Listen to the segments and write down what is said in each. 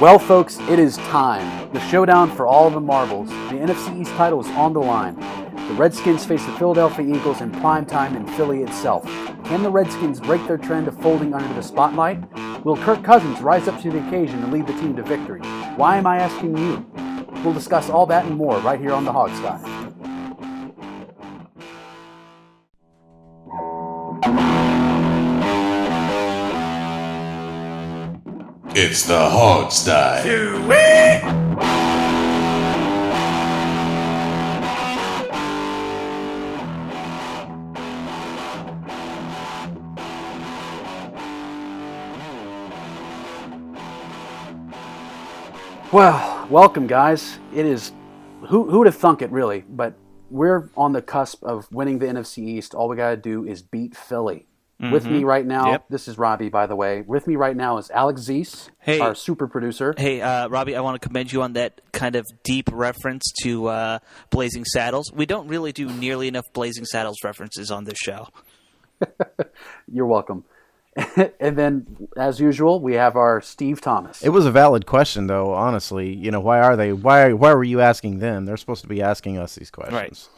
Well, folks, it is time. The showdown for all of the marbles. The NFC East title is on the line. The Redskins face the Philadelphia Eagles in prime time in Philly itself. Can the Redskins break their trend of folding under the spotlight? Will Kirk Cousins rise up to the occasion and lead the team to victory? Why am I asking you? We'll discuss all that and more right here on the Hogsty. It's the Hogsty. Well, welcome, guys. It is, who would have thunk it, really? But we're on the cusp of winning the NFC East. All we got to do is beat Philly. Mm-hmm. With me right now, This is Robbie, by the way. With me right now is Alex Zeese, our super producer. Hey, Robbie, I want to commend you on that kind of deep reference to Blazing Saddles. We don't really do nearly enough Blazing Saddles references on this show. You're welcome. And then, as usual, we have our Steve Thomas. It was a valid question, though, honestly. You know, why are they? Why were you asking them? They're supposed to be asking us these questions. Right.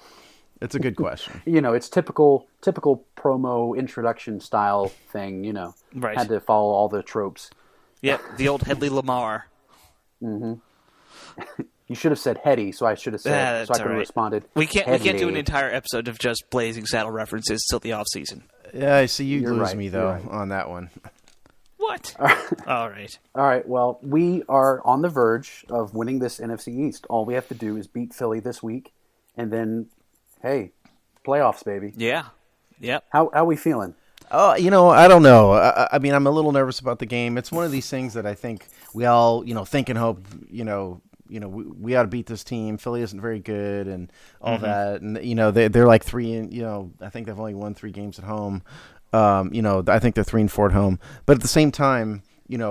It's a good question. You know, it's typical promo introduction style thing, you know. Right. Had to follow all the tropes. Yep, the old Hedley Lamar. Mm-hmm. You should have said Hetty, so I should have said, so I could have responded. We can't do an entire episode of just Blazing Saddle references till the off season. Yeah, I see you lose me, though, on that one. What? All right. All right, well, we are on the verge of winning this NFC East. All we have to do is beat Philly this week, and then, hey, playoffs, baby. Yeah. Yep. How are we feeling? Oh, you know, I don't know. I mean, I'm a little nervous about the game. It's one of these things that I think we all, think and hope, we ought to beat this team. Philly isn't very good and all that. And, they're like 3 I think they've only won 3 games at home. I think they're 3-4 at home. But at the same time,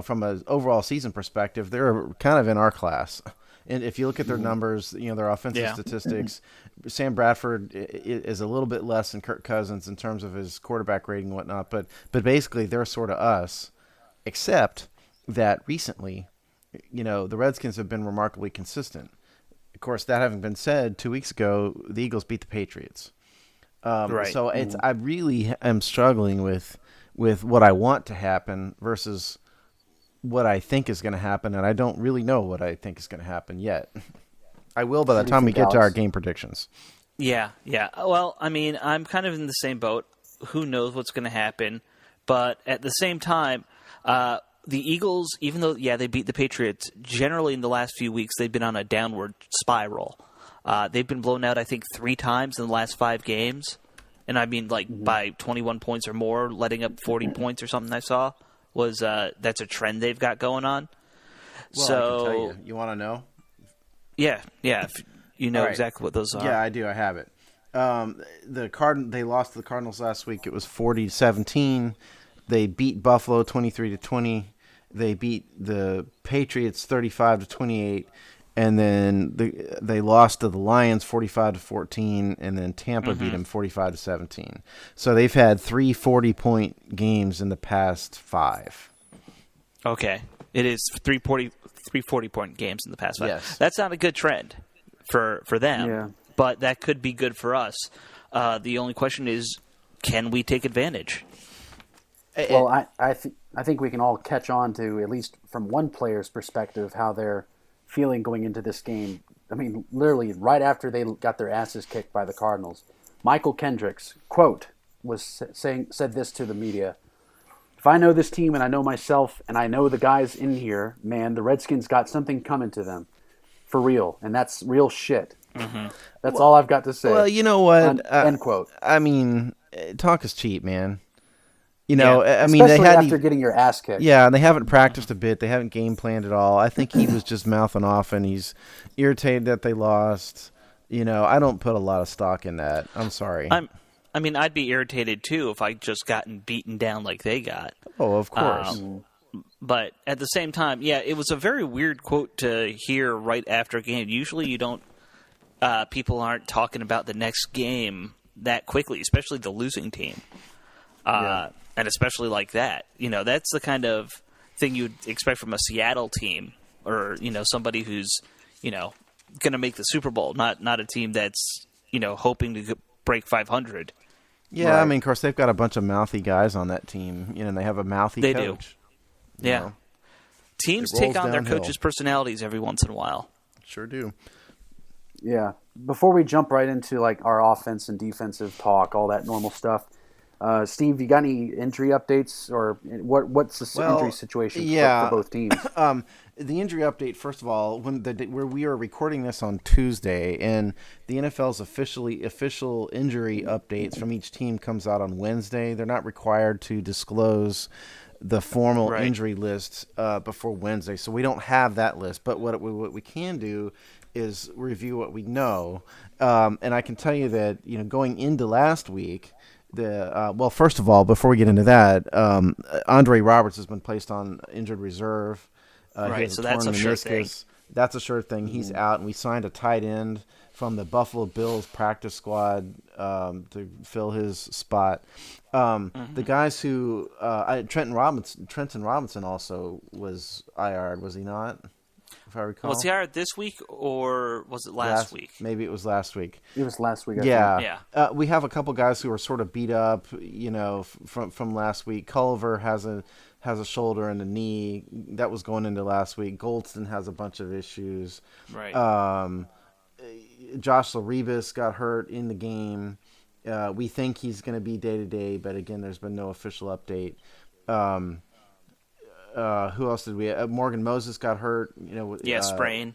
from an overall season perspective, they're kind of in our class. And if you look at their numbers, their offensive statistics, Sam Bradford is a little bit less than Kirk Cousins in terms of his quarterback rating and whatnot. But basically, they're sort of us, except that recently, the Redskins have been remarkably consistent. Of course, that having been said, 2 weeks ago, the Eagles beat the Patriots. Right. So I really am struggling with what I want to happen versus what I think is going to happen, and I don't really know what I think is going to happen yet. I will by the time we get to our game predictions. Yeah. Well, I mean, I'm kind of in the same boat. Who knows what's going to happen? But at the same time, the Eagles, even though, they beat the Patriots, generally in the last few weeks, they've been on a downward spiral. They've been blown out, I think, 3 times in the last 5 games. And I mean, by 21 points or more, letting up 40 points or something I saw. That's a trend they've got going on. Well, I can tell you. You want to know? Yeah. If you know exactly what those are. Yeah, I do. I have it. They lost to the Cardinals last week. It was 40-17. They beat Buffalo 23-20. They beat the Patriots 35-28. And then they lost to the Lions 45-14, and then Tampa beat them 45-17. So they've had 3 40-point games in the past 5. Okay, it is 3 40-point games in the past 5. Yes. That's not a good trend for them, but that could be good for us. The only question is, can we take advantage? Well, I think we can all catch on to, at least from one player's perspective, how they're feeling going into this game. I mean, literally right after they got their asses kicked by the Cardinals, Michael Kendricks, quote, said this to the media: "If I know this team and I know myself and I know the guys in here, man, the Redskins got something coming to them, for real, and that's real shit." That's all I've got to say. Well, you know what? End quote. I mean, talk is cheap, man. I mean, especially after getting your ass kicked. Yeah, and they haven't practiced a bit. They haven't game planned at all. I think he was just mouthing off, and he's irritated that they lost. I don't put a lot of stock in that. I'm sorry. I'd be irritated too if I just gotten beaten down like they got. Oh, of course. But at the same time, it was a very weird quote to hear right after a game. Usually, you don't. People aren't talking about the next game that quickly, especially the losing team. And especially like that. That's the kind of thing you'd expect from a Seattle team or somebody who's going to make the Super Bowl, not a team that's hoping to break 500. Yeah, Right. I mean, of course, they've got a bunch of mouthy guys on that team. And they have a mouthy They coach. do. Yeah. Teams It take rolls on their downhill. coaches' personalities every once in a while. Sure do. Yeah. Before we jump right into like our offense and defensive talk, all that normal stuff, Steve, you got any injury updates or what's the injury situation for both teams? The injury update, first of all, where we are recording this on Tuesday, and the NFL's official injury updates from each team comes out on Wednesday. They're not required to disclose the formal injury list before Wednesday, so we don't have that list. But what we can do is review what we know, and I can tell you that going into last week. First of all, before we get into that, Andre Roberts has been placed on injured reserve. Right, so that's a sure thing. That's a sure thing. He's out, and we signed a tight end from the Buffalo Bills practice squad to fill his spot. The guys who Trenton Robinson also was IR'd, was he not? If I recall, Was he hired this week or was it last week? Maybe it was last week. It was last week. I Yeah. Yeah. We have a couple guys who are sort of beat up, from last week. Culliver has a shoulder and a knee that was going into last week. Goldston has a bunch of issues. Right. Josh Laribas got hurt in the game. We think he's going to be day to day, but again, there's been no official update. Who else did we have? Morgan Moses got hurt. Sprain.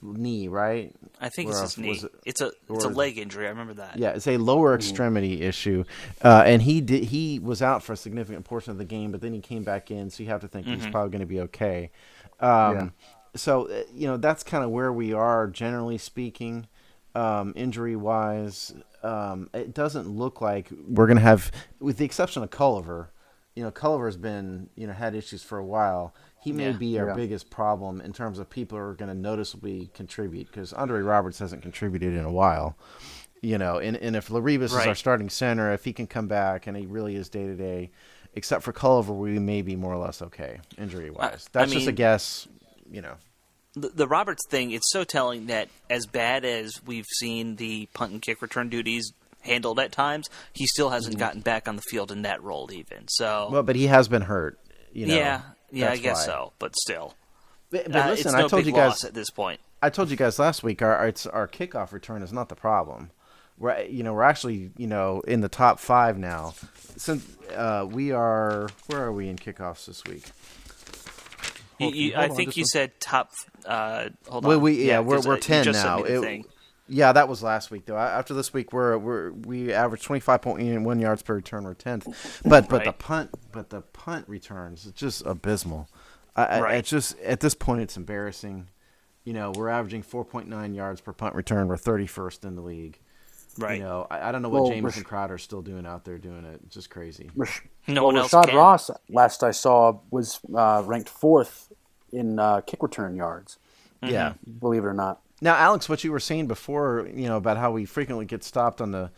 Knee, right? I think it's his knee. It's a leg injury. I remember that. Yeah, it's a lower extremity issue, and he was out for a significant portion of the game, but then he came back in, so you have to think he's probably going to be okay. So that's kind of where we are, generally speaking, injury wise. It doesn't look like we're going to have, with the exception of Culliver. Culliver's been had issues for a while. He may be our biggest problem in terms of people who are going to noticeably contribute, because Andre Roberts hasn't contributed in a while. And if Laribas is our starting center, if he can come back and he really is day to day, except for Culliver, we may be more or less okay injury wise. That's just a guess. The Roberts thing, it's so telling that as bad as we've seen the punt and kick return duties handled at times, he still hasn't gotten back on the field in that role even. So, but he has been hurt. Yeah, I guess so. But still, but listen, it's no I told big you guys loss at this point. I told you guys last week our kickoff return is not the problem. We're actually in the top 5 now. Since we are, where are we in kickoffs this week? I think you said top. Hold on. We're 10 just now. sent me the thing. Yeah, that was last week though. After this week, we average 25.1 yards per return. We're 10th, but the punt returns, it's just abysmal. It's just at this point it's embarrassing. We're averaging 4.9 yards per punt return. We're 31st in the league. Right. I don't know what Jamison Crowder's still doing out there doing it. It's just crazy. No one else Rashad can. Ross, last I saw, was ranked 4th in kick return yards. Yeah, believe it or not. Now, Alex, what you were saying before, about how we frequently get stopped on the,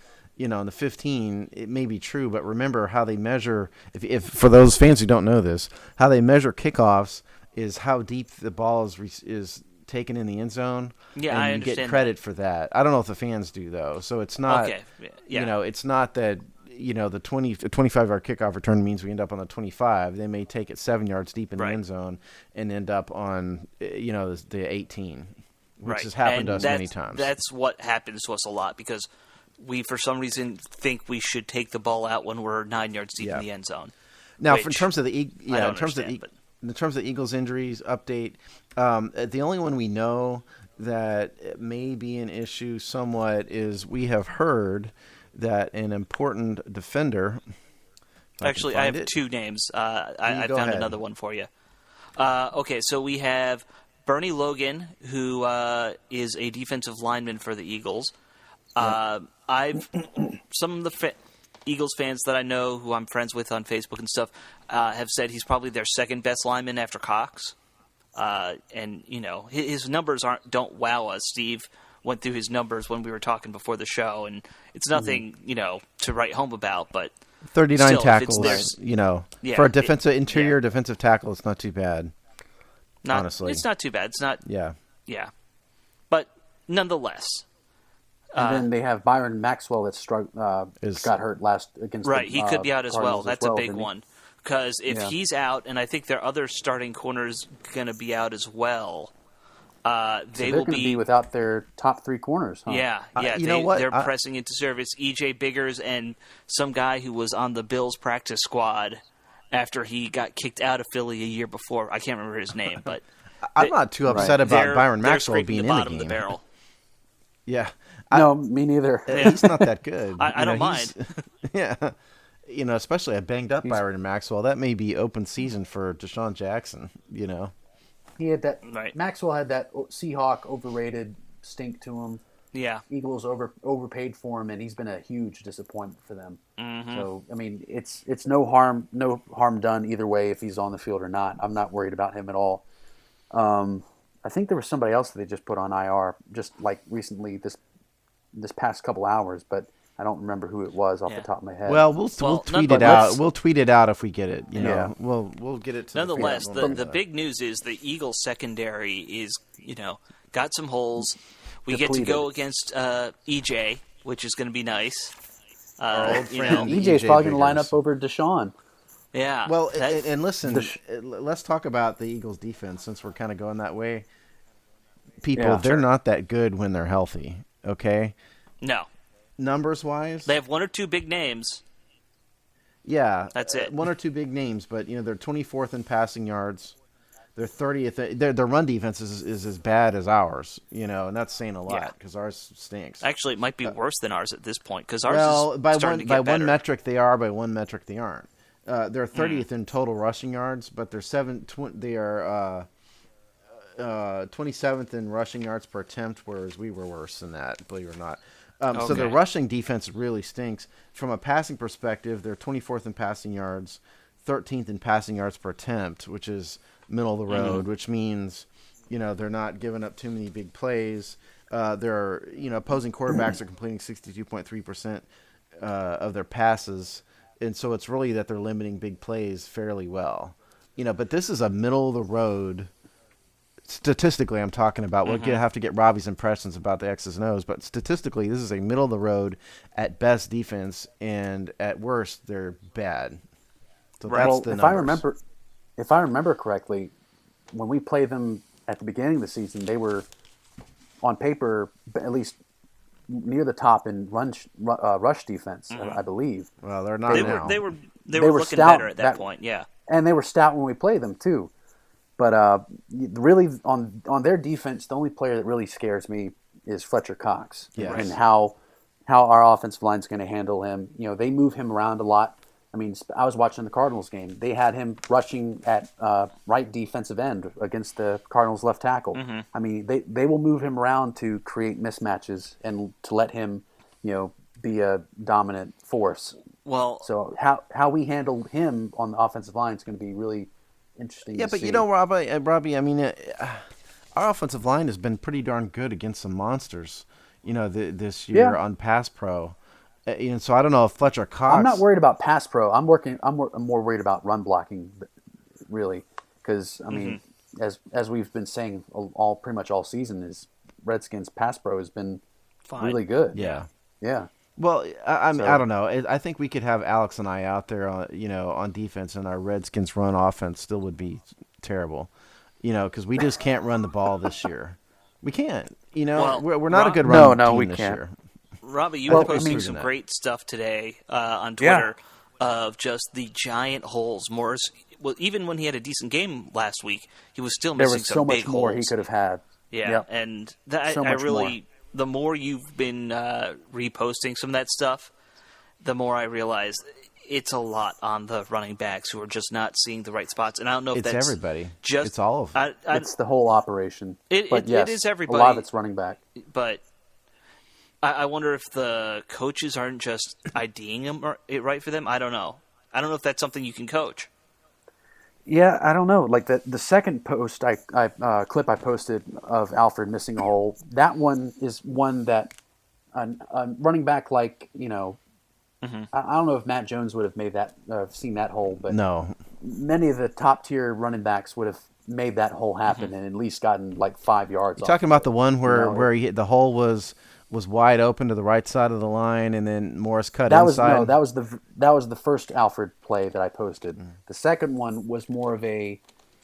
on the 15, it may be true, but remember how they measure, if for those fans who don't know this, how they measure kickoffs is how deep the ball is taken in the end zone. Yeah, and I you understand get credit for that. I don't know if the fans do though, so it's not. Okay. Yeah. It's not that. The 25-yard kickoff return means we end up on the 25. They may take it 7 yards deep in the end zone and end up on, the 18. Which has happened to us many times. That's what happens to us a lot because we, for some reason, think we should take the ball out when we're 9 yards deep in the end zone. Now, in terms of the Eagles injuries update, the only one we know that may be an issue somewhat is we have heard that an important defender. Actually, I have 2 names. I found another one for you. Okay, so we have Bernie Logan, who is a defensive lineman for the Eagles. Some of the Eagles fans that I know, who I'm friends with on Facebook and stuff, have said he's probably their second best lineman after Cox. And his numbers don't wow us. Steve went through his numbers when we were talking before the show, and it's nothing to write home about. But 39 still, tackles, for a defensive tackle, it's not too bad. honestly. It's not too bad. It's not. Yeah. Yeah, but nonetheless, And then they have Byron Maxwell that got hurt last against. right. The, he could be out as well. Cardinals That's a big didn't he? one because if Yeah. he's out, and I think their other starting corner's going to be out as well, they So they're will going to be without their top 3 corners. Huh? Yeah, you know what? They're pressing into service. EJ Biggers and some guy who was on the Bills practice squad after he got kicked out of Philly a year before. I can't remember his name, but I'm not too upset about Byron they're Maxwell scraping being the in the bottom game. of the barrel. Yeah. No, me neither. He's not that good. I don't he's- mind. Yeah. Especially a banged up Byron Maxwell. That may be open season for Deshaun Jackson, He had that. Right. Maxwell had that Seahawk overrated stink to him. Yeah, Eagles overpaid for him, and he's been a huge disappointment for them. Mm-hmm. So I mean, it's no harm done either way if he's on the field or not. I'm not worried about him at all. I think there was somebody else that they just put on IR just like recently this past couple hours, but I don't remember who it was off the top of my head. Well, we'll tweet it out. We'll tweet it out if we get it. Yeah. We'll get it. To nonetheless, the the big news is the Eagles secondary is got some holes. We get to go against EJ, which is going to be nice. Our old friend EJ's probably going to line Biggers. up over Deshaun. Yeah. Well, and listen, let's talk about the Eagles' defense since we're kind of going that way. People, they're not that good when they're healthy. Okay, no. numbers wise, They have one or two big names. yeah, That's it. One or two big names, but they're 24th in passing yards. They're 30th. Their run defense is as bad as ours. And that's saying a lot because ours stinks. Actually, it might be worse than ours at this point because ours Well, is by starting one to get better. one metric they are, by one metric they aren't. They're 30th in total rushing yards, but they're 27th in rushing yards per attempt, whereas we were worse than that, believe it or not. So the rushing defense really stinks. From a passing perspective, they're 24th in passing yards, 13th in passing yards per attempt, which is middle of the road, which means they're not giving up too many big plays. They're opposing quarterbacks are completing 62.3% of their passes, and so it's really that they're limiting big plays fairly well. But this is a middle of the road. Statistically, I'm talking about. We'll have to get Robbie's impressions about the X's and O's, but statistically, this is a middle of the road at best defense, and at worst, they're bad. So that's Well, the if numbers. I remember correctly, when we played them at the beginning of the season, they were on paper at least near the top in rush defense, I believe. Well, they're not They now. were They looking were stout better at that point. Yeah. And they were stout when we played them too. But really, on their defense, the only player that really scares me is Fletcher Cox, Yes. and how our offensive line is going to handle him. They move him around a lot. I mean, I was watching the Cardinals game. They had him rushing at right defensive end against the Cardinals left tackle. I mean, they will move him around to create mismatches and to let him, be a dominant force. Well, So how we handle him on the offensive line is going to be really interesting. Yeah, to but see. Robbie, I mean, our offensive line has been pretty darn good against some monsters, this year on Pass Pro. And so I don't know if Fletcher Cox. I'm not worried about pass pro. I'm more worried about run blocking, really, because I mean, as we've been saying pretty much all season, is Redskins pass pro has been fine. really good. Yeah. Yeah. Well, I mean, I don't know. I think we could have Alex and I out there, on defense, and our Redskins run offense still would be terrible, because we just can't run the ball this year. We can't. Well, we're not a good run team we this can't. year. Robbie, you were posting proven some that. great stuff today on Twitter of just the giant holes. Even when he had a decent game last week, he was still There missing was some so big much more holes. he could have had. Yeah, Yep. and that So I much really, more. the more you've been reposting some of that stuff, the more I realize it's a lot on the running backs who are just not seeing the right spots. And I don't know if It's that's everybody. Just It's all of them. It's the whole operation. It Yes, is a everybody. lot of it's running back. But I wonder if the coaches aren't just IDing it right for them. I don't know. I don't know if that's something you can coach. Yeah, I don't know. Like the second post clip I posted of Alfred missing a hole. That one is one that running back like I don't know if Matt Jones would have made that seen that hole, but No. many of the top tier running backs would have made that hole happen and at least gotten like 5 yards. You're talking about the one where know, where the hole was wide open to the right side of the line, and then Morris cut that inside. that was the first Alfred play that I posted. The second one was more of a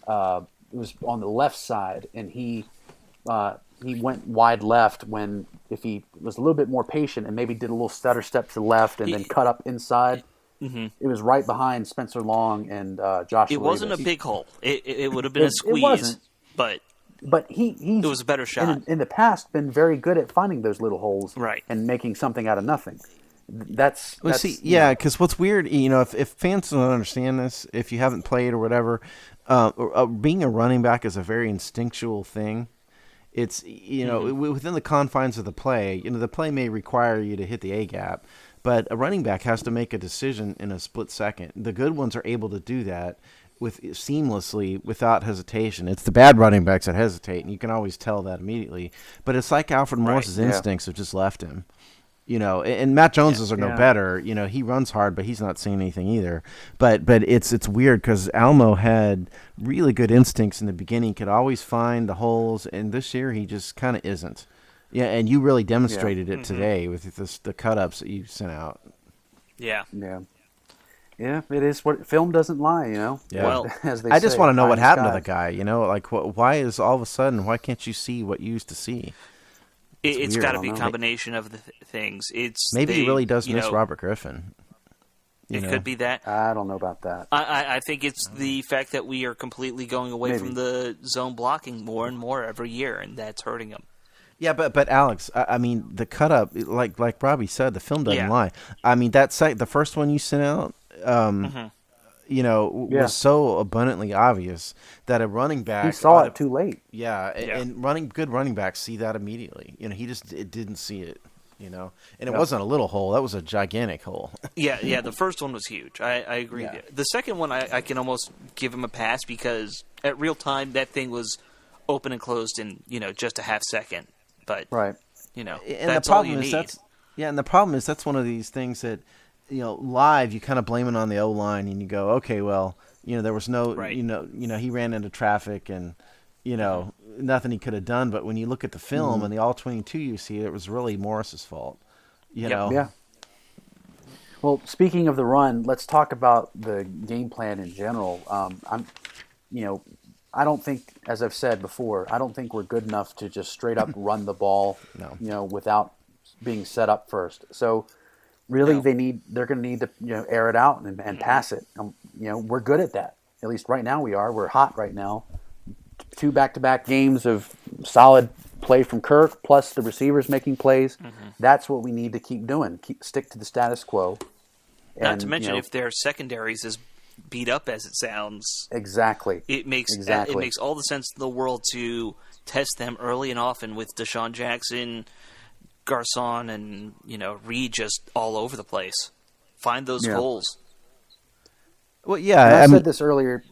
it was on the left side, and he went wide left when if he was a little bit more patient and maybe did a little stutter step to the left and then cut up inside. It was right behind Spencer Long and Josh. It wasn't a big hole. It would have been a squeeze, it wasn't. But he's it was a better shot. In the past been very good at finding those little holes Right. and making something out of nothing. That's Because what's weird, if fans don't understand this, if you haven't played or whatever, being a running back is a very instinctual thing. It's within the confines of the play. The play may require you to hit the A gap, but a running back has to make a decision in a split second. The good ones are able to do that seamlessly without hesitation. It's the bad running backs that hesitate, and you can always tell that immediately. But it's like Alfred Morris's instincts have just left him. And Matt Jones's are no better. He runs hard, but he's not seeing anything either. But it's weird because Almo had really good instincts in the beginning, could always find the holes, and this year he just kind of isn't. Yeah, and you really demonstrated it today with the cut-ups that you sent out. Yeah. Yeah, it is what film doesn't lie, Yeah. Well, as they I just say, want to know pie what in the happened to sky. the guy. Like, why is all of a sudden? Why can't you see what you used to see? It's weird. got to I be a don't know. combination of the things. Maybe he really does miss Robert Griffin. It could be that. I don't know about that. I think it's the fact that we are completely going away Maybe. from the zone blocking more and more every year, and that's hurting him. Yeah, but Alex, I mean, the cut up, like Robbie said, the film doesn't Yeah. lie. I mean, the first one you sent out, was so abundantly obvious that a running back He saw it too late. Yeah, and good running backs see that immediately. It didn't see it. And it wasn't a little hole; that was a gigantic hole. Yeah. The first one was huge. I agree. Yeah. The second one, I can almost give him a pass because at real time that thing was open and closed in just a half second. But Right. And that's the all problem you is need. and the problem is that's one of these things that live you kind of blame it on the O line and you go, okay, well, there was no, Right. he ran into traffic and nothing he could have done. But when you look at the film and the all 22 you see, it was really Morris's fault. Yeah. Well, speaking of the run, let's talk about the game plan in general. I don't think, as I've said before, I don't think we're good enough to just straight up run the ball, without being set up first. So really they're going to need to, air it out and pass it. We're good at that. At least right now we are. We're hot right now. 2 back-to-back games of solid play from Kirk, plus the receivers making plays. That's what we need to keep doing. Stick to the status quo. Not to mention if their secondaries is beat up as it sounds. Exactly. It makes all the sense in the world to test them early and often with Deshaun Jackson, Garcon, and Reed just all over the place. Find those holes. Well, yeah, I said this earlier.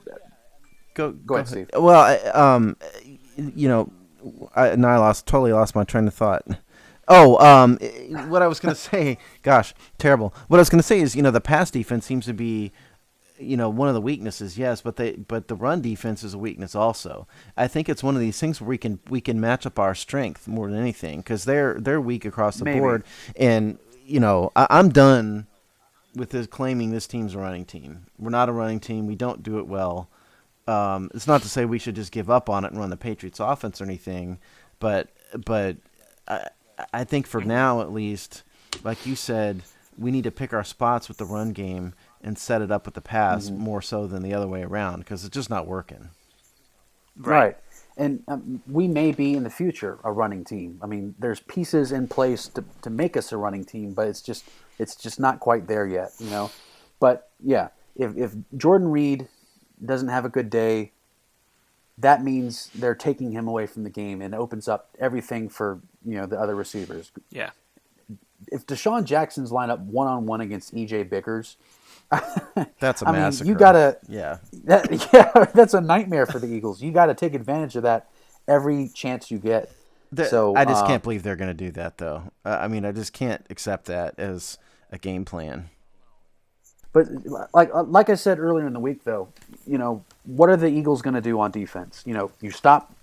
Go ahead, Steve. Well, I totally lost my train of thought. Oh, what I was going to say, gosh, terrible. What I was going to say is, the pass defense seems to be, one of the weaknesses, yes, but the run defense is a weakness also. I think it's one of these things where we can match up our strength more than anything because they're weak across the board. And I'm done with this claiming this team's a running team. We're not a running team. We don't do it well. It's not to say we should just give up on it and run the Patriots offense or anything, but I think for now at least, like you said, we need to pick our spots with the run game and set it up with the pass more so than the other way around because it's just not working. Right. And we may be in the future a running team. I mean, there's pieces in place to make us a running team, but it's just not quite there yet, But yeah, if Jordan Reed doesn't have a good day, that means they're taking him away from the game and opens up everything for the other receivers. Yeah. If Deshaun Jackson's lined up one-on-one against E.J. Bickers, that's a massacre. You gotta, that's a nightmare for the Eagles. You got to take advantage of that every chance you get. I just can't believe they're going to do that, though. I just can't accept that as a game plan. But like I said earlier in the week, though, what are the Eagles going to do on defense? You stop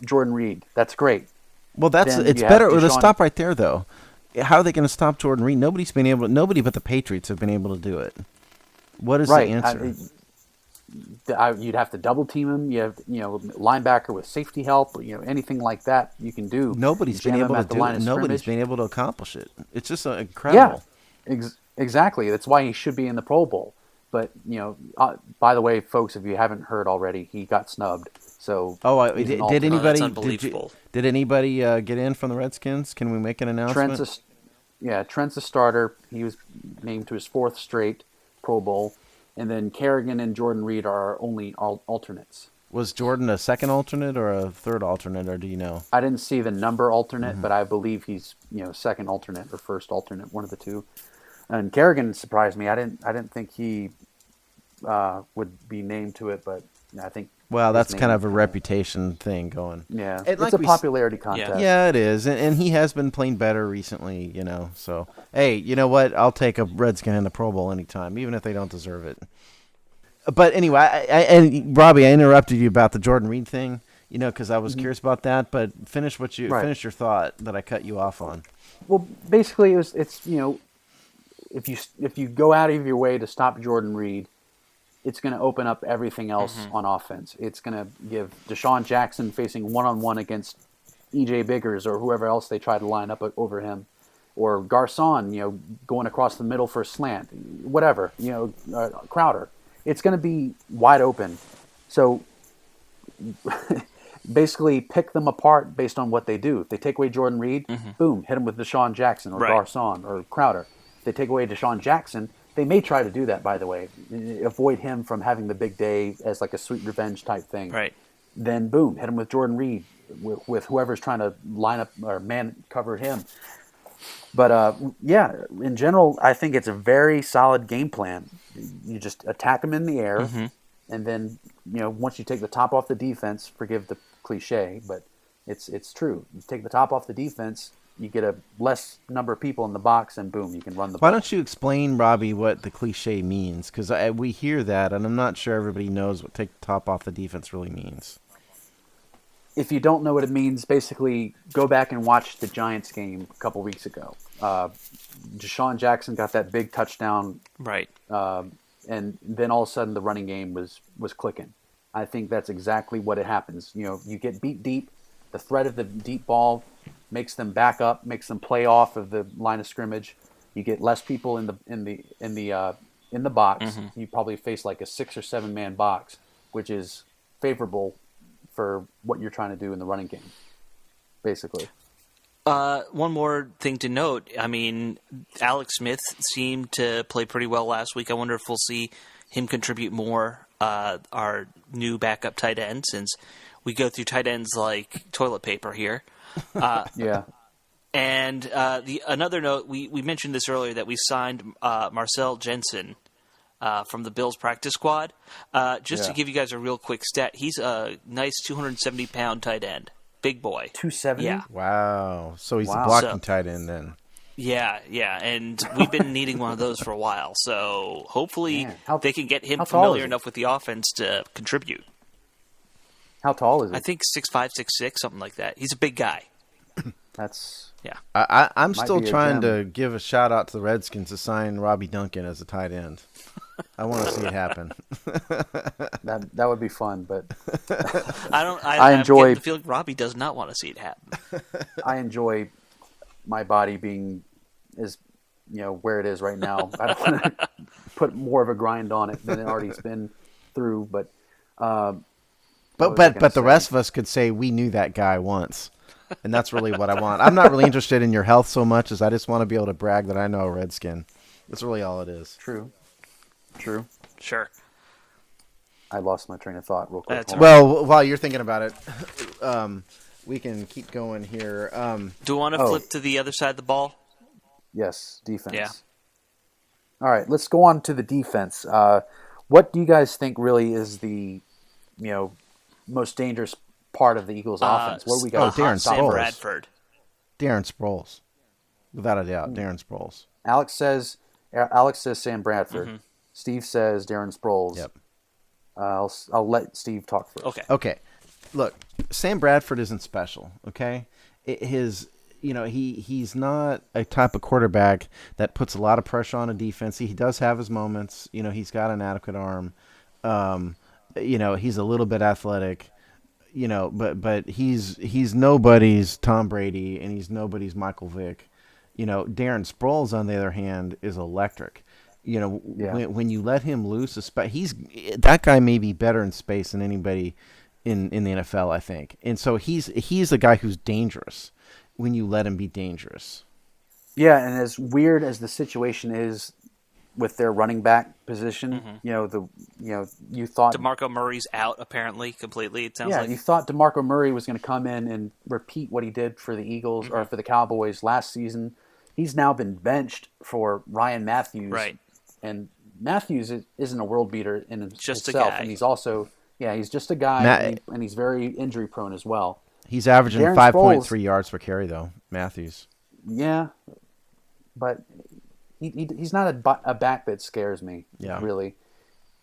Jordan Reed. That's great. Well, it's better. Let's stop right there, though. How are they going to stop Jordan Reed? Nobody but the Patriots have been able to do it. What is the answer? You'd have to double team him. You have linebacker with safety help. Anything like that you can do. Nobody's been able to do it. Nobody's been able to accomplish it. It's just incredible. Yeah, exactly. That's why he should be in the Pro Bowl. But by the way, folks, if you haven't heard already, he got snubbed. So did anybody? That's unbelievable. Did anybody get in from the Redskins? Can we make an announcement? Trent's a starter. He was named to his 4th straight Pro Bowl. And then Kerrigan and Jordan Reed are only alternates. Was Jordan a second alternate or a third alternate, or do you know? I didn't see the number alternate, but I believe he's second alternate or first alternate, one of the two. And Kerrigan surprised me. I didn't think he would be named to it, but I think. Well, that's kind of a reputation thing going. Yeah, it's a popularity contest. Yeah, it is, and he has been playing better recently. So hey, you know what? I'll take a Redskin in the Pro Bowl anytime, even if they don't deserve it. But anyway, and Robbie, I interrupted you about the Jordan Reed thing, because I was curious about that. But finish finish your thought that I cut you off on. Well, basically, it's if you go out of your way to stop Jordan Reed, it's going to open up everything else on offense. It's going to give Deshaun Jackson facing one-on-one against E.J. Biggers or whoever else they try to line up over him, or Garcon, going across the middle for a slant, whatever, Crowder. It's going to be wide open. So basically pick them apart based on what they do. If they take away Jordan Reed, boom, hit him with Deshaun Jackson or Garcon or Crowder. If they take away Deshaun Jackson, they may try to do that, by the way. Avoid him from having the big day as like a sweet revenge type thing. Right. Then, boom, hit him with Jordan Reed, with whoever's trying to line up or man cover him. But, in general, I think it's a very solid game plan. You just attack them in the air, and then, once you take the top off the defense, forgive the cliche, but it's true. You take the top off the defense, you get a less number of people in the box, and boom, you can run the ball. Why don't you explain, Robbie, what the cliche means? Because we hear that, and I'm not sure everybody knows what take the top off the defense really means. If you don't know what it means, basically go back and watch the Giants game a couple weeks ago. Deshaun Jackson got that big touchdown, right? And then all of a sudden the running game was clicking. I think that's exactly what it happens. You get beat deep. The threat of the deep ball makes them back up, makes them play off of the line of scrimmage. You get less people in the box. You probably face like a 6 or 7 man box, which is favorable for what you're trying to do in the running game, basically. One more thing to note. I mean, Alex Smith seemed to play pretty well last week. I wonder if we'll see him contribute more, our new backup tight end, since we go through tight ends like toilet paper here. Yeah. And another note, we mentioned this earlier, that we signed Marcel Jensen from the Bills practice squad. To give you guys a real quick stat, he's a nice 270-pound tight end. Big boy. 270? Yeah. Wow. So he's a blocking tight end then. Yeah. And we've been needing one of those for a while. So hopefully they can get him familiar enough with the offense to contribute. How tall is he? I think 6'5", 6'6", something like that. He's a big guy. That's... Yeah. I'm still trying to give a shout out to the Redskins to sign Robbie Duncan as a tight end. I want to see it happen. That would be fun, but I enjoy. I feel like Robbie does not want to see it happen. I enjoy my body being as where it is right now. I don't want to put more of a grind on it than it already's been through. But the rest of us could say we knew that guy once. And that's really what I want. I'm not really interested in your health so much as I just want to be able to brag that I know a Redskin. That's really all it is. True. Sure. I lost my train of thought real quick. Well, while you're thinking about it, we can keep going here. Do you want to flip to the other side of the ball? Yes, defense. Yeah. All right, let's go on to the defense. What do you guys think really is the most dangerous part of the Eagles' offense? What do we got? Darren Sam Sproles. Bradford. Darren Sproles. Without a doubt, Darren Sproles. Alex says Sam Bradford. Steve says Darren Sproles. Yep. I'll let Steve talk first. Okay. Look, Sam Bradford isn't special. Okay, he's not a type of quarterback that puts a lot of pressure on a defense. He does have his moments. He's got an adequate arm. He's a little bit athletic. But he's nobody's Tom Brady, and he's nobody's Michael Vick. Darren Sproles, on the other hand, is electric. When you let him loose, that guy may be better in space than anybody in the NFL, I think. And so he's a guy who's dangerous when you let him be dangerous. Yeah, and as weird as the situation is with their running back position, you thought DeMarco Murray's out apparently completely. It sounds like. You thought DeMarco Murray was going to come in and repeat what he did for the Eagles or for the Cowboys last season. He's now been benched for Ryan Matthews, right? And Matthews isn't a world beater in just himself, a guy. And he's also he's just a guy, and he's very injury prone as well. He's averaging 5.3 yards per carry though, Matthews. Yeah, but he's not a back that scares me, really.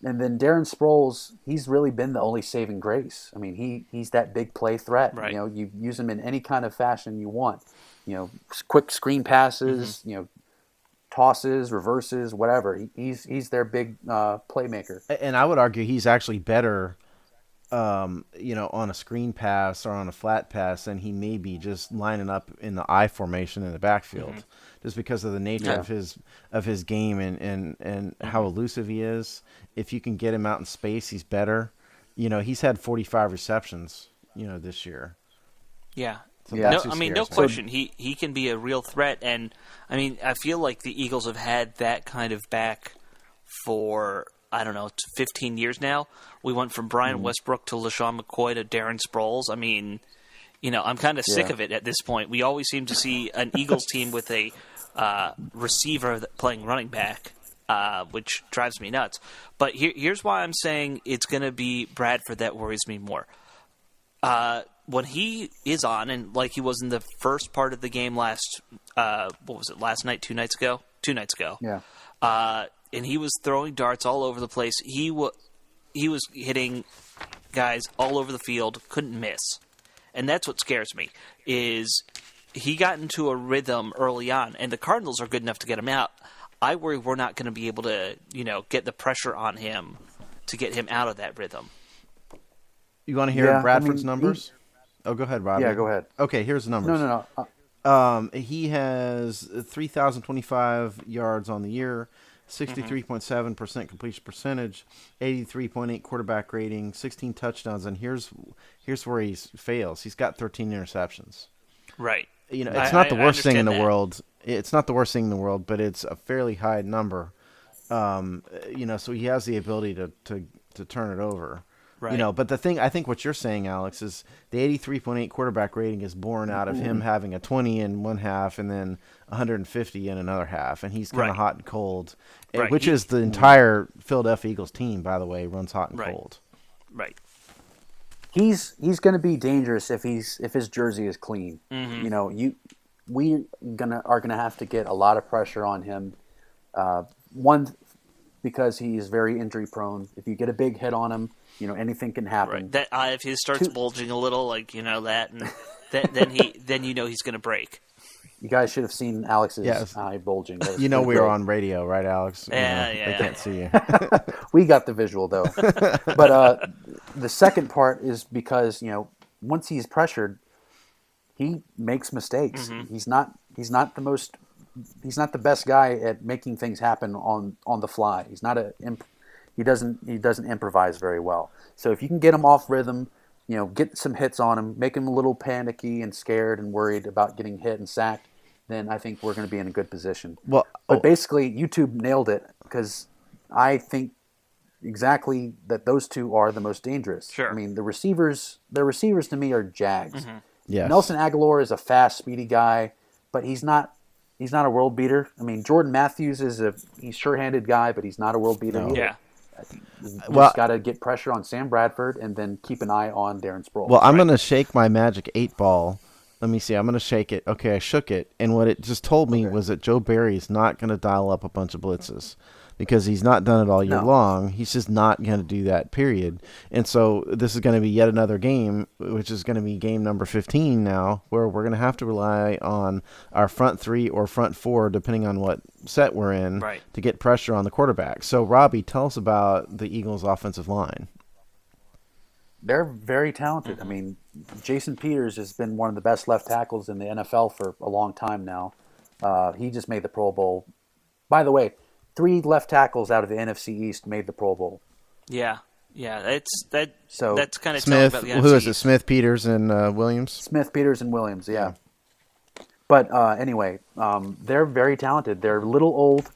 And then Darren Sproles, he's really been the only saving grace. I mean, he's that big play threat. Right. You use him in any kind of fashion you want. Quick screen passes, tosses, reverses, whatever. He's their big playmaker. And I would argue he's actually better, on a screen pass or on a flat pass than he may be just lining up in the I formation in the backfield, just because of the nature of his game and how elusive he is. If you can get him out in space, he's better. He's had 45 receptions, this year. Yeah. So no question. He can be a real threat, and I mean, I feel like the Eagles have had that kind of back for 15 years now. We went from Brian Westbrook to LaShawn McCoy to Darren Sproles. I mean, I'm kind of sick of it at this point. We always seem to see an Eagles team with a receiver playing running back, which drives me nuts. But here's why I'm saying it's going to be Bradford that worries me more. When he is on, and like he was in the first part of the game last night, 2 nights ago? 2 nights ago. Yeah. And he was throwing darts all over the place. He was hitting guys all over the field, couldn't miss. And that's what scares me, is he got into a rhythm early on, and the Cardinals are good enough to get him out. I worry we're not going to be able to, get the pressure on him to get him out of that rhythm. You want to hear Bradford's numbers? Oh, go ahead, Robbie. Yeah, go ahead. Okay, here's the numbers. No. He has 3,025 yards on the year, 63.7% completion percentage, 83.8 quarterback rating, 16 touchdowns, and here's where he fails. He's got 13 interceptions. Right. It's not the worst thing in the world. It's not the worst thing in the world, but it's a fairly high number. So he has the ability to turn it over. Right. But the thing, I think what you're saying, Alex, is the 83.8 quarterback rating is born out of him having a 20 in one half and then 150 in another half, and he's kind of hot and cold, which is the entire Philadelphia Eagles team, by the way, runs hot and cold. Right. He's going to be dangerous if his jersey is clean. We are gonna have to get a lot of pressure on him. One, because he is very injury prone. If you get a big hit on him, anything can happen. Right. That if he starts bulging a little, that, and then he's going to break. You guys should have seen Alex's eye bulging. We were on radio, right, Alex? Yeah. They can't see you. We got the visual though. But the second part is because once he's pressured, he makes mistakes. He's not the best guy at making things happen on the fly. He's not he doesn't improvise very well. So if you can get him off rhythm, get some hits on him, make him a little panicky and scared and worried about getting hit and sacked, then I think we're going to be in a good position. But basically, YouTube nailed it, because I think exactly that those two are the most dangerous. Sure. I mean, the receivers to me are Jags. Yes. Nelson Aguilar is a fast, speedy guy, but he's not a world beater. I mean, Jordan Matthews he's sure-handed guy, but he's not a world beater either. Yeah. You just got to get pressure on Sam Bradford and then keep an eye on Darren Sproles. Well, I'm going to shake my magic 8-ball. Let me see. I'm going to shake it. Okay, I shook it. And what it just told me was that Joe Barry's not going to dial up a bunch of blitzes. because he's not done it all year No. long. He's just not going to do that, period. And so this is going to be yet another game, which is going to be game number 15 now, where we're going to have to rely on our front three or front four, depending on what set we're in, Right. to get pressure on the quarterback. So, Robbie, tell us about the Eagles' offensive line. They're very talented. I mean, Jason Peters has been one of the best left tackles in the NFL for a long time now. He just made the Pro Bowl. By the way, 3 left tackles out of the NFC East made the Pro Bowl. Yeah. So That's kind of telling Smith, about the who NFC is it? East. Smith, Peters, and Williams. Smith, Peters, and Williams, yeah. But anyway, they're very talented. They're a little old.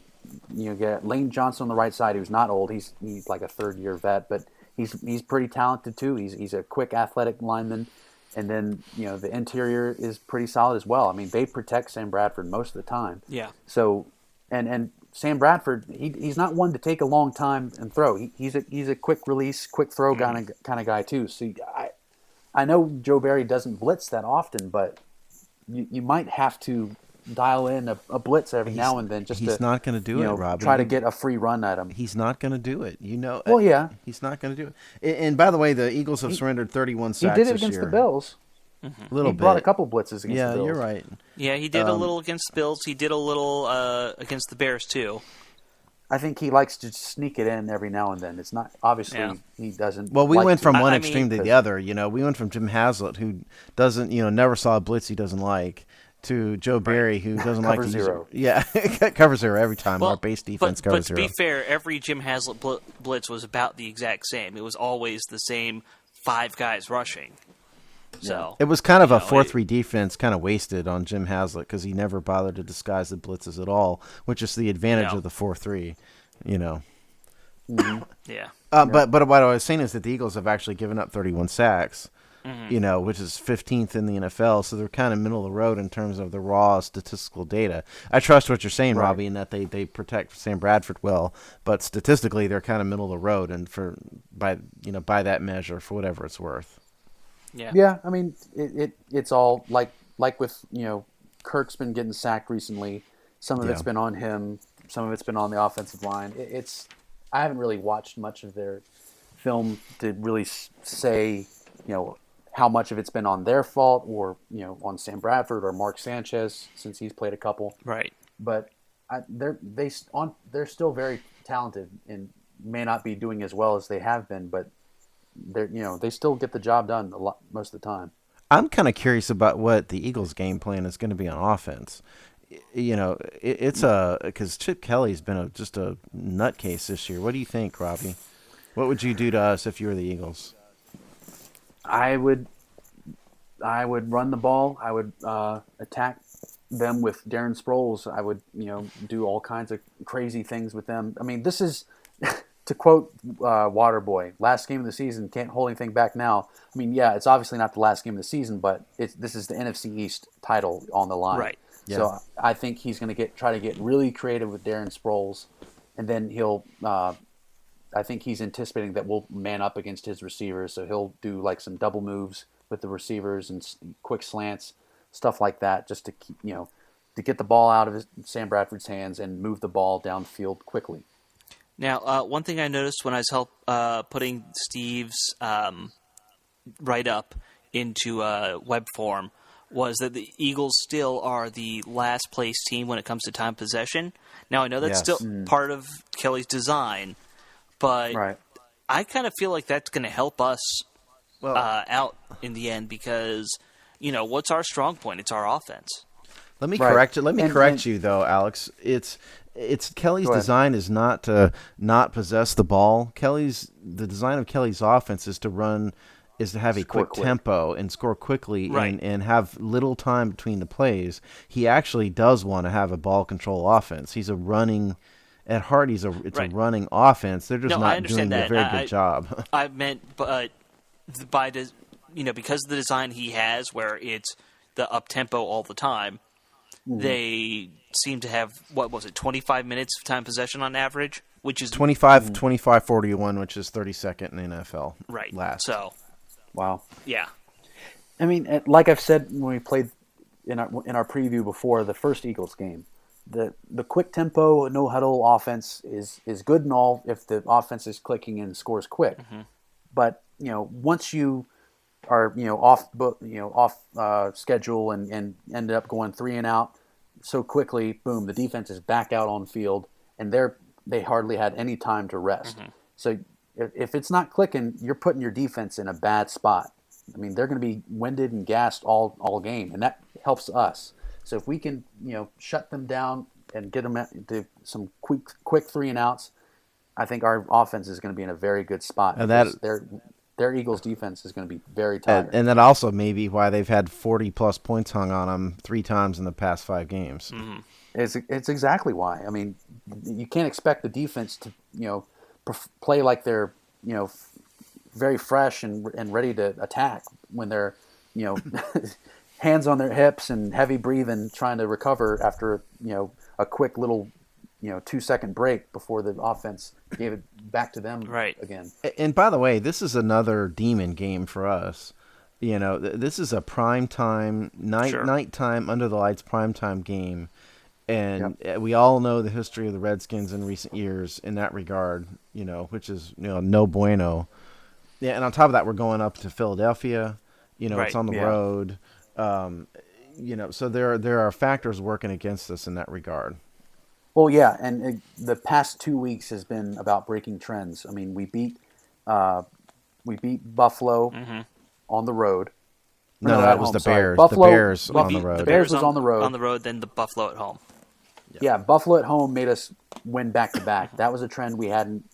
You get Lane Johnson on the right side, who's not old. He's like a third-year vet, but he's pretty talented too. He's a quick, athletic lineman. And then, the interior is pretty solid as well. I mean, they protect Sam Bradford most of the time. Yeah. So, and Sam Bradford, he's not one to take a long time and throw. He's a quick release, quick throw kind of guy too. So I know Joe Barry doesn't blitz that often, but you might have to dial in a blitz every now and then just He's to not going to do it, Robbie. try to get a free run at him. He's not going to do it. Well, yeah. He's not going to do it. And by the way, the Eagles have surrendered 31 He sacks did it this against year. the Bills. A little He bit. brought a couple blitzes against the Yeah, Bills. you're right. Yeah, he did a little against the Bills. He did a little against the Bears too. I think he likes to sneak it in every now and then. It's not obviously Yeah. he doesn't. Well, we like went to. from one I extreme mean- to the other. We went from Jim Haslett, who doesn't, never saw a blitz he doesn't like, to Joe Barry, who doesn't like Cover to zero. use it. Yeah, cover zero every time. Our base defense but covers to zero. be fair, every Jim Haslett blitz was about the exact same. It was always the same 5 guys rushing. So It was kind of a know, 4-3 defense, kind of wasted on Jim Haslett because he never bothered to disguise the blitzes at all, which is the advantage No. of the 4-3. yeah. But what I was saying is that the Eagles have actually given up 31 sacks, which is 15th in the NFL. So they're kind of middle of the road in terms of the raw statistical data. I trust what you're saying, Right. Robbie, in that they protect Sam Bradford well, but statistically they're kind of middle of the road, and by that measure, for whatever it's worth. Yeah. Yeah, I mean it's all like with Kirk's been getting sacked recently. Some of it's Yeah. been on him. Some of it's been on the offensive line. I haven't really watched much of their film to really say how much of it's been on their fault or on Sam Bradford or Mark Sanchez since he's played a couple. Right. But they're still very talented and may not be doing as well as they have been, but they still get the job done most of the time. I'm kind of curious about what the Eagles' game plan is going to be on offense. It's because Chip Kelly's been just a nutcase this year. What do you think, Robbie? What would you do to us if you were the Eagles? I would run the ball. I would attack them with Darren Sproles. I would do all kinds of crazy things with them. I mean, this is to quote Waterboy, last game of the season, can't hold anything back now. I mean, yeah, it's obviously not the last game of the season, but this is the NFC East title on the line. Right. So I think he's going to try to get really creative with Darren Sproles, and then he'll. I think he's anticipating that we'll man up against his receivers, so he'll do like some double moves with the receivers and quick slants, stuff like that, just to keep to get the ball out of Sam Bradford's hands and move the ball downfield quickly. Now, one thing I noticed when I was putting Steve's write-up into web form was that the Eagles still are the last place team when it comes to time possession. Now, I know that's Yes. still part of Kelly's design, but Right. I kind of feel like that's going to help us Well, out in the end because, what's our strong point? It's our offense. let me Right. correct you. Let me And- correct you though, Alex. It's Kelly's Go ahead. design is not to not possess the ball. The design of Kelly's offense is to have a Score quick quick. tempo and score quickly Right. and have little time between the plays. He actually does want to have a ball control offense. He's a running at heart. It's Right. a running offense. They're just No, I not understand doing a that. very good job. I meant, but because of the design he has, where it's the up tempo all the time, they seem to have 25 minutes of time possession on average, which is 25, 41, which is 32nd in the NFL. right. Last. So Wow. yeah, I mean, like I've said when we played in our preview before the first Eagles game, the quick tempo, no huddle offense is good and all if the offense is clicking and scores quick. But once you are off schedule and ended up going 3 and out so quickly, boom, the defense is back out on field, and they hardly had any time to rest. So if it's not clicking, you're putting your defense in a bad spot. I mean, they're going to be winded and gassed all game, and that helps us. So if we can, shut them down and get them to some quick 3 and outs, I think our offense is going to be in a very good spot. And their Eagles defense is going to be very tired. And that also may be why they've had 40-plus points hung on them 3 times in the past 5 games. It's exactly why. I mean, you can't expect the defense to, play like they're, very fresh and ready to attack when they're, hands on their hips and heavy breathing, trying to recover after, a quick little, 2-second break before the offense gave it back to them again. And by the way, this is another demon game for us. This is a primetime, nighttime, under the lights primetime game. And we all know the history of the Redskins in recent years in that regard, which is, no bueno. Yeah, and on top of that, we're going up to Philadelphia. It's on the road. So there are factors working against us in that regard. Well, yeah, and the past 2 weeks has been about breaking trends. I mean, we beat Buffalo on the road. No, that was the Bears. Buffalo, the Bears on the road. The Bears was on the road. On the road, then the Buffalo at home. Yeah, Buffalo at home made us win back-to-back. That was a trend we hadn't,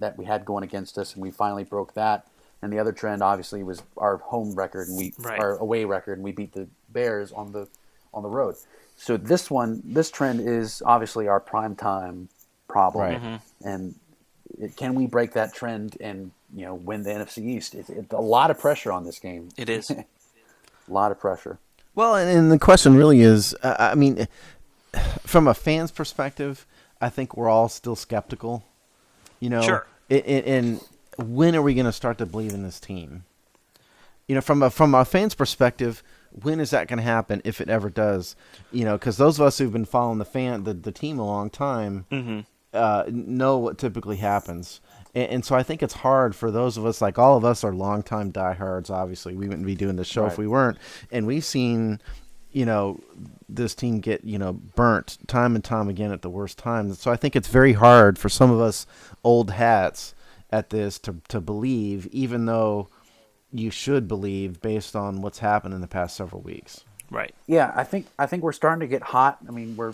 that we had going against us, and we finally broke that. And the other trend, obviously, was our home record and our away record, and we beat the Bears on the road. So this trend is obviously our primetime problem, and can we break that trend and win the NFC East? It's a lot of pressure on this game. It is a lot of pressure. Well, and the question really is, I mean, from a fan's perspective, I think we're all still skeptical. Sure. And when are we going to start to believe in this team? From a fan's perspective, when is that going to happen if it ever does? Because those of us who've been following the team a long time know what typically happens. And so I think it's hard for those of us, like all of us are longtime diehards. Obviously, we wouldn't be doing this show if we weren't. And we've seen, this team get, burnt time and time again at the worst times. So I think it's very hard for some of us old hats at this to believe, even though you should believe based on what's happened in the past several weeks. Right. Yeah, I think we're starting to get hot. I mean, we're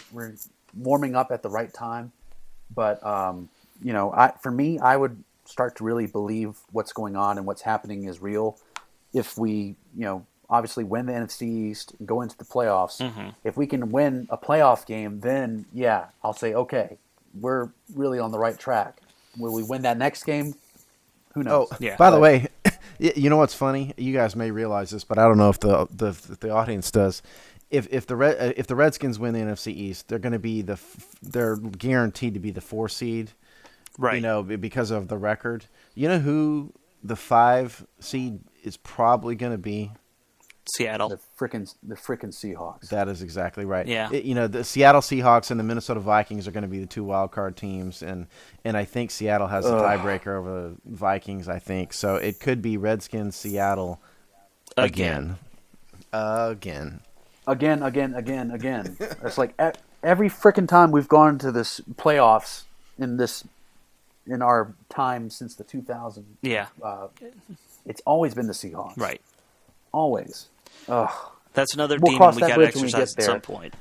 warming up at the right time. But for me, I would start to really believe what's going on and what's happening is real if we, obviously win the NFC East and go into the playoffs. If we can win a playoff game, then I'll say, okay, we're really on the right track. Will we win that next game? Who knows? By the way, you know what's funny? You guys may realize this, but I don't know if the audience does. If the Redskins win the NFC East, they're going to be they're guaranteed to be the 4 seed, right? Because of the record. You know who the 5 seed is probably going to be? Seattle. The frickin' Seahawks. That is exactly right. Yeah. The Seattle Seahawks and the Minnesota Vikings are going to be the 2 wild card teams, and I think Seattle has the tiebreaker over the Vikings. I think so. It could be Redskins Seattle again. Again. It's like every frickin' time we've gone to this playoffs in our time since the 2000. Yeah. It's always been the Seahawks. Right. Always. Ugh. That's another We'll demon we cross that got to bridge when we exercise get at there. some point.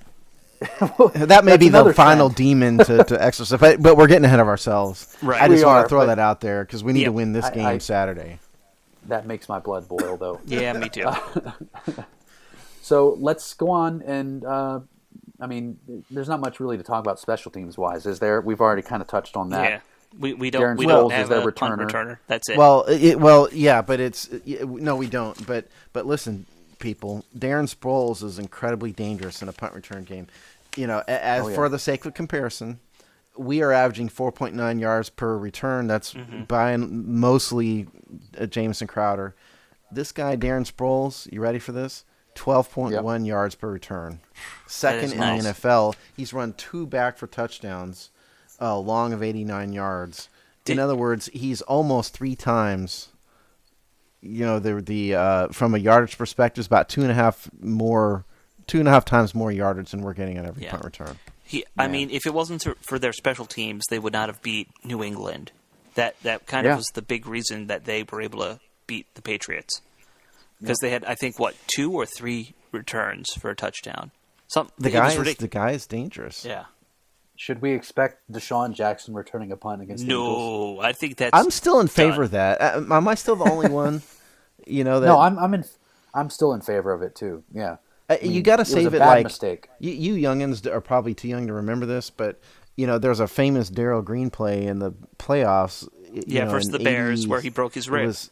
That may be the another final trend. demon to exercise, but we're getting ahead of ourselves. Right. I just We want are, to throw but- that out there because we need to win this game I- Saturday. That makes my blood boil, though. Yeah, me too. So let's go on and, there's not much really to talk about special teams wise, is there? We've already kind of touched on that. Yeah. We Darren don't Sproles have is their a punt returner. returner. That's it. Well, yeah, but no, we don't. But listen, people, Darren Sproles is incredibly dangerous in a punt return game. For the sake of comparison, we are averaging 4.9 yards per return. That's by mostly Jamison Crowder. This guy, Darren Sproles, you ready for this? 12.1 yards per return. Second in nice. the NFL. He's run 2 back for touchdowns, long of 89 yards. In other words, he's almost 3 times. The from a yardage perspective, it's about 2.5 times more yardage than we're getting on every punt return. I mean, if it wasn't for their special teams, they would not have beat New England. That kind of was the big reason that they were able to beat the Patriots. Because they had, I think, 2 or 3 returns for a touchdown. The guy is dangerous. Yeah. Should we expect Deshaun Jackson returning a punt against the Eagles? No, I think that's. I'm still in favor of that. Am I still the only one? That No, I'm still in favor of it too. Yeah. You got to save it. Bad mistake. You youngins are probably too young to remember this, but there's a famous Darrell Green play in the playoffs. Versus the Bears, where he broke his ribs.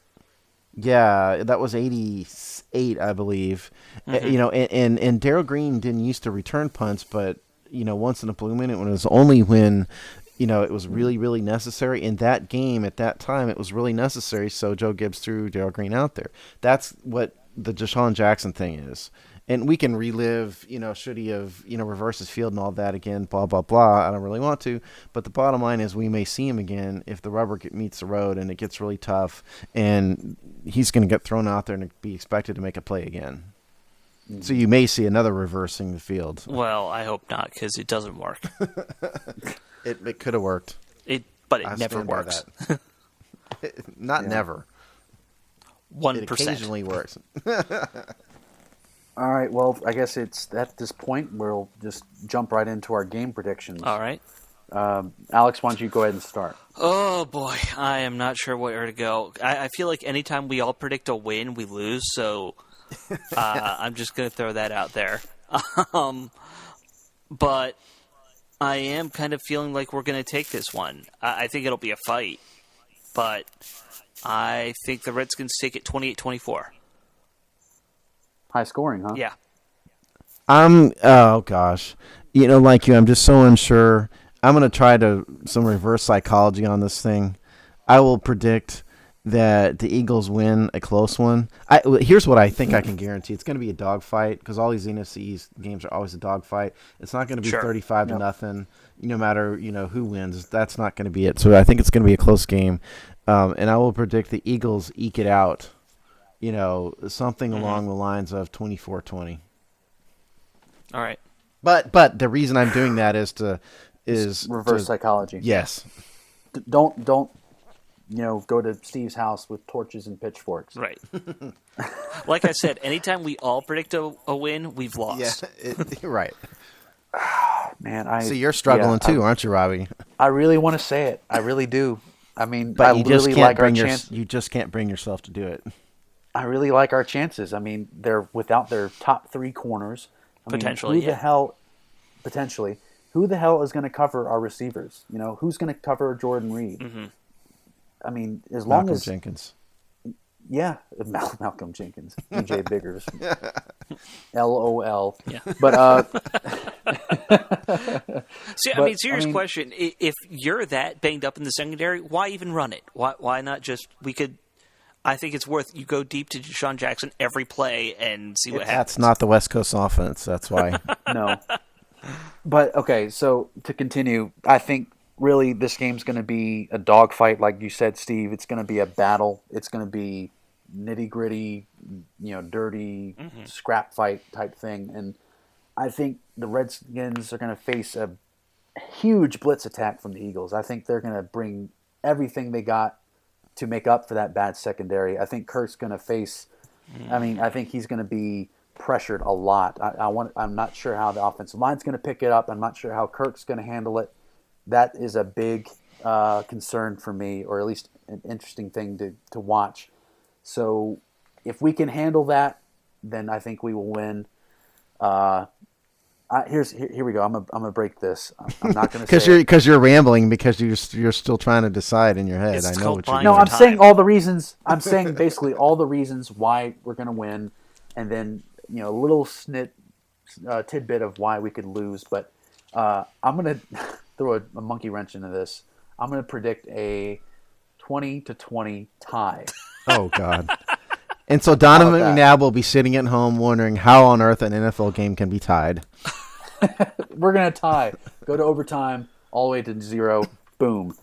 That was 88, I believe. Mm-hmm. And Darrell Green didn't used to return punts, but once in a blue moon, it was only when it was really, really necessary. In that game, at that time, it was really necessary. So Joe Gibbs threw Darrell Green out there. That's what the Deshaun Jackson thing is. And we can relive, should he have, reversed his field and all that again, blah, blah, blah. I don't really want to. But the bottom line is we may see him again if the rubber meets the road and it gets really tough. And he's going to get thrown out there and be expected to make a play again. Mm-hmm. So you may see another reversing the field. Well, I hope not, because it doesn't work. It could have worked. But it never works. Not never. 1%. It occasionally works. All right, well, I guess it's at this point we'll just jump right into our game predictions. All right. Alex, why don't you go ahead and start? Oh, boy. I am not sure where to go. I feel like anytime we all predict a win, we lose, so I'm just going to throw that out there. But I am kind of feeling like we're going to take this one. I think it'll be a fight, but I think the Redskins take it 28-24. High scoring, huh? Yeah. Oh gosh. Like you, I'm just so unsure. I'm going to try some reverse psychology on this thing. I will predict that the Eagles win a close one. Here's what I think I can guarantee. It's going to be a dogfight because all these NFC East games are always a dogfight. It's not going to be 35-0, no matter, who wins. That's not going to be it. So I think it's going to be a close game. And I will predict the Eagles eke it out. Something along the lines of 24-20. All right. But the reason I'm doing that is reverse psychology. Yes. Don't go to Steve's house with torches and pitchforks. Right. Like I said, anytime we all predict a win, we've lost. Yeah, right. Man, so you're struggling too, aren't you, Robbie? I really want to say it. I really do. I mean, but I really like our chance. You just can't bring yourself to do it. I really like our chances. I mean, they're without their top 3 corners. Potentially, who the hell is going to cover our receivers? Who's going to cover Jordan Reed? Mm-hmm. I mean, as long Malcolm as Jenkins. Yeah, Malcolm Jenkins, DJ Biggers, LOL. Yeah. But serious question. If you're that banged up in the secondary, why even run it? Why not just I think it's worth you go deep to Deshaun Jackson every play and see what happens. That's not the West Coast offense. That's why. No. But, okay, so to continue, I think really this game's going to be a dogfight, like you said, Steve. It's going to be a battle. It's going to be nitty-gritty, dirty, scrap fight type thing. And I think the Redskins are going to face a huge blitz attack from the Eagles. I think they're going to bring everything they got to make up for that bad secondary. I think Kirk's going to face I think he's going to be pressured a lot. I'm not sure how the offensive line's going to pick it up. I'm not sure how Kirk's going to handle it. That is a big concern for me, or at least an interesting thing to watch. So if we can handle that, then I think we will win. Here we go. I'm gonna break this. I'm not gonna say because you're rambling because you're still trying to decide in your head. It's I know what you're doing. No, I'm saying all the reasons. I'm saying basically all the reasons why we're gonna win, and then a little tidbit of why we could lose. But I'm gonna throw a monkey wrench into this. I'm gonna predict a 20-20 tie. Oh God. And so Donovan How about McNabb will be sitting at home wondering how on earth an NFL game can be tied. We're going to tie. Go to overtime, all the way to 0. Boom.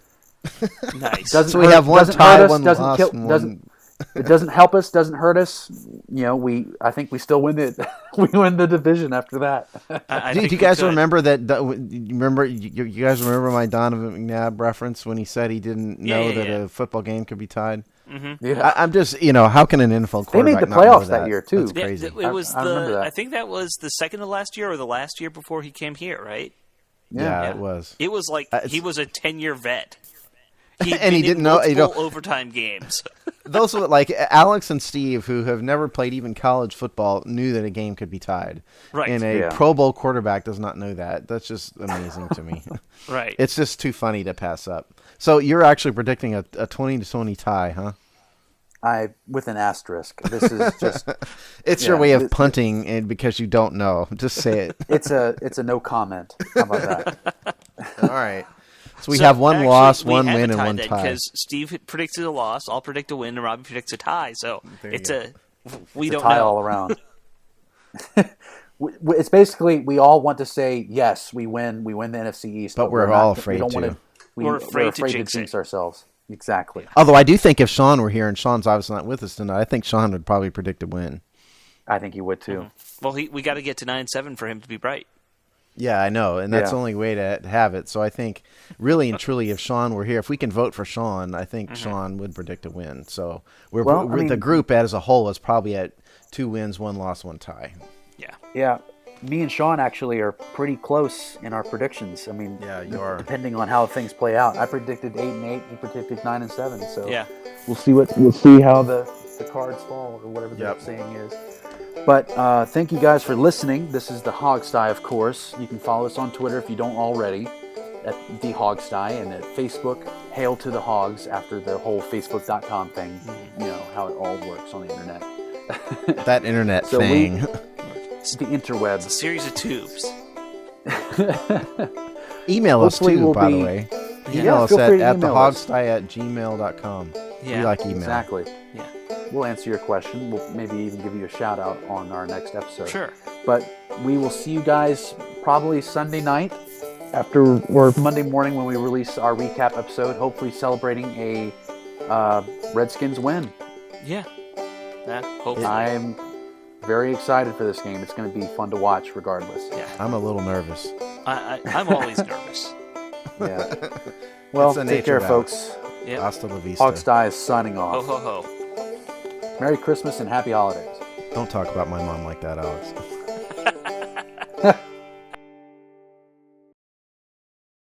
Nice. Doesn't So we hurt- have one doesn't tie, hurt us, one doesn't loss, kill- and doesn't- one. It doesn't help us, doesn't hurt us. I think we still win it. We win the division after that. I Do think you we guys could. remember that? You guys remember my Donovan McNabb reference when he said he didn't know Yeah, that yeah. a football game could be tied? Yeah. I'm just, how can an NFL They made quarterback the not know playoffs that year, too. That's Yeah, crazy. it was I remember that. I think that was the second to last year or the last year before he came here, right? Yeah, Yeah. it was. It was like It's- he was a 10-year vet. And he didn't know- multiple overtime games. Those were like Alex and Steve, who have never played even college football, knew that a game could be tied. Right. And a Yeah. Pro Bowl quarterback does not know that. That's just amazing to me. Right. It's just too funny to pass up. So you're actually predicting a 20-20 tie, huh? With an asterisk. This is just It's your Yeah, way of this- punting, and because you don't know, just say it. it's a no comment. How about that? All right. So we So, have one actually, loss, we one have a win, and tie one then, tie. Because Steve predicted a loss, I'll predict a win, and Robbie predicts a tie. So There you it's go. we It's a don't tie know. all around. It's basically we all want to say yes, we win the NFC East, But we're not- all we afraid don't to. wanna- We're afraid to jinx it. ourselves. Exactly. Although I do think if Sean were here, and Sean's obviously not with us tonight, I think Sean would probably predict a win. I think you would too. Well, we got to get to 9-7 for him to be right. Yeah, I know, and that's Yeah. the only way to have it. So I think, really and truly, if Sean were here, if we can vote for Sean, I think Sean would predict a win. So Well, I the mean- group as a whole is probably at 2 wins, 1 loss, 1 tie. Yeah. Yeah. Me and Sean actually are pretty close in our predictions. I mean, Yeah, you are. depending on how things play out. I predicted 8-8. He predicted 9-7. So Yeah. we'll see how the cards fall or whatever Yep. the saying is. But thank you guys for listening. This is the Hogsty, of course. You can follow us on Twitter if you don't already at the Hogsty, and at Facebook, Hail to the Hogs, after the whole Facebook.com thing. You know how it all works on the internet. That internet So thing. The interwebs. A series of tubes. Email us Hopefully too, we'll by be- the way. Yeah, Email us feel free to at email us. thehogsty@gmail.com. Yeah. We like email. Exactly. Yeah. We'll answer your question. We'll maybe even give you a shout out on our next episode. Sure. But we will see you guys probably Sunday night or Monday morning when we release our recap episode, hopefully celebrating a Redskins win. Yeah. Hopefully. I'm very excited for this game. It's going to be fun to watch regardless. Yeah. I'm a little nervous. I'm always nervous. Yeah. Well, It's the take nature care, of that. folks. Yeah. Hasta la vista. Hogsty is signing Ho off. ho ho. Merry Christmas and Happy Holidays. Don't talk about my mom like that, Alex.